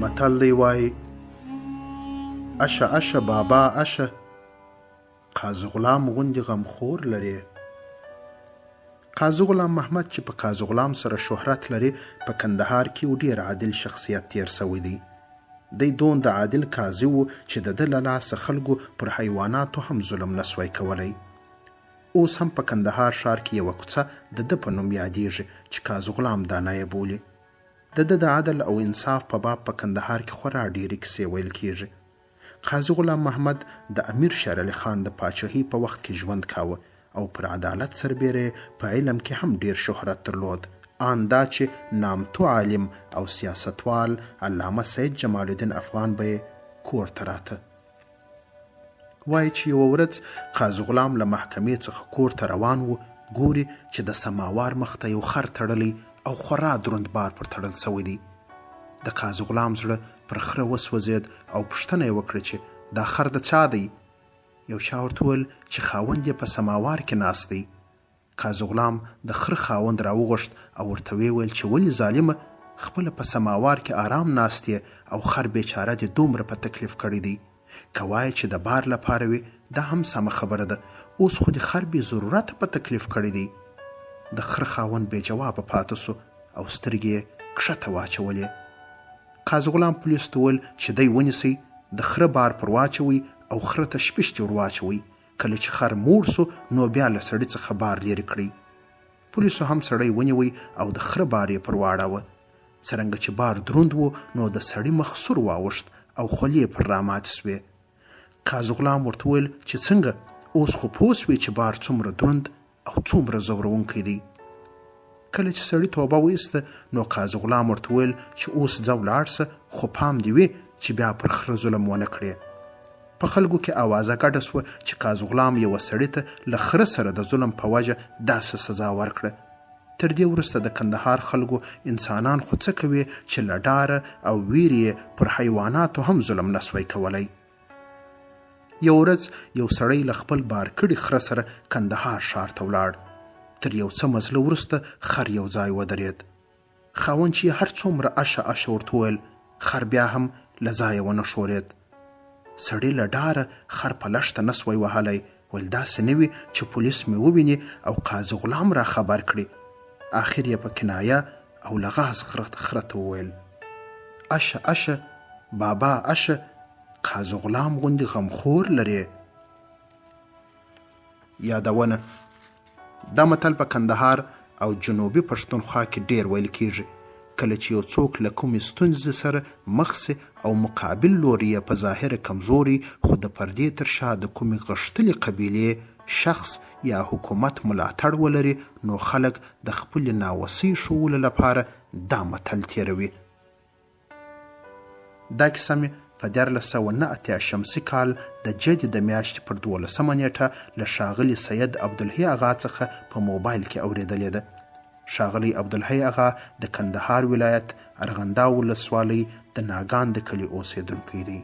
متل دی وایي اشه اشه بابا اشه، قاضي غلام غوندې غمخور لري. قاضي غلام محمد چې په قاضي غلام سره شهرت لري په کندهار کې یو ډېر عادل شخصیت تیر سوی دی. دی دومره عادل قاضي و چې د ده له لاسه خلکو پر حیواناتو هم ظلم نسوی کولی. اوس هم په کندهار ښار کې یوه کوڅه د ده په نوم یادیږي چې قاضي غلام دانا یې بولي. د ده د عدل او انصاف په باب په کندهار کې خورا ډېرې کیسې ویل کیږي. قاضي غلام محمد د امیر شیر علي خان د پاچاهۍ په وخت کې ژوند کاوه او پر عدالت سربیره په علم کې هم ډېر شهرت درلود. آن دا چې نامتو عالم او سیاستوال علامه سید جمال الدین افغان به یې کور ته راته. وایي چې یوه ورځ قاضي غلام له محکمې څخه کور ته روان و، ګوري چې د سماوار مخ ته یو خر تړلی او خورا دروند بار پر تړل سوی دی. د قاضي غلام زړه پر خره وسوځېد او پوښتنه یې وکړه چې دا خر د چا دی؟ یو چا ورته وویل چې خاوند یې په سماوار کې ناست دی. قاضي غلام د خره خاوند راوغوښت او ورته ویې ویل چې ولې ظالمه، خپله په سماوار کې آرام ناست یې او خر بیچاره دې دومره په تکلیف کړی دی. که وایې چې د بار لپاره وي دا هم سمه خبره ده، اوس خو دې خر بې ضرورته په تکلیف کړی دی. د خره خاوند بې جوابه پاته سو او سترګې یې کښته واچولې. قاضي غلام پولیسو ته وویل چې دی ونیسئ، د خره بار پر واچوئ او خره ته شپشتې ور واچوئ. کله چې خر موړ سو نو بیا له سړي څخه بار لرې کړئ. پولیسو هم سړی ونیوی او د خره بار یې پر واړاوه. څرنګه چې بار دروند و نو د سړي مخ سور واوښت او خولې پر راماتې سوې. قاضي غلام ورته وویل چې څنګه، اوس خو پوه سوې چې بار څومره دروند او څومره ځورونکی دی. کله چې سړي توبه وایسته نو قاضي غلام ورته وویل چې اوس ځه ولاړ سه، خو پام دې وي چې بیا پر خره ظلم ونه کړې. په خلکو کې اوازه ګډه سوه چې قاضي غلام یوه سړي ته له خره سره د ظلم په وجه داسې سزا ورکړه. تر دې وروسته د کندهار خلکو انسانان خو څه کوي چې له ډاره او ویرې پر حیواناتو هم ظلم نسوی کولی. یو ورځ یو سړی له خپل بار کړي خره سره کندهار ښار ته ولاړ. تر یو څه مزله وروسته خر یو ځای ودرېد. خاوند چې هر څومره اشه اشه ورته وویل، خر بیا هم له ځایه ونه ښورېد. سړي له ډاره خر په لښته نسوی وهلی، ویل داسې نه وي چې پولیس مې وویني او قاضي غلام را خبر کړي. آخر یې په کنایه او لغاز خره ته وویل اشه اشه بابا اشه، قاضي غلام غوندې غمخور لري. یادونه: دا متل په کندهار او جنوبي پښتونخوا کې ډیر ویل کیږي. کله چې یو څوک له کومې ستونزې سره مخ سي او مقابل لوري یې په ظاهره کمزوري خو د پردې تر شا د کومې غښتلې قبیلې، شخص یا حکومت ملاتړ ولري، نو خلک د خپلې ناوسۍ ښوولو لپاره دا متل تیروي. دا کیسه مې په 1489 شمسي کال د جدې د میاشتې پر 12مه نیټه له ښاغلي سید عبدالحی اغا څخه په موبایل کې اورېدلې ده. ښاغلی عبدالحی اغا د کندهار ولایت ارغنداو ولسوالۍ د ناګان د کلي اوسېدونکی دی.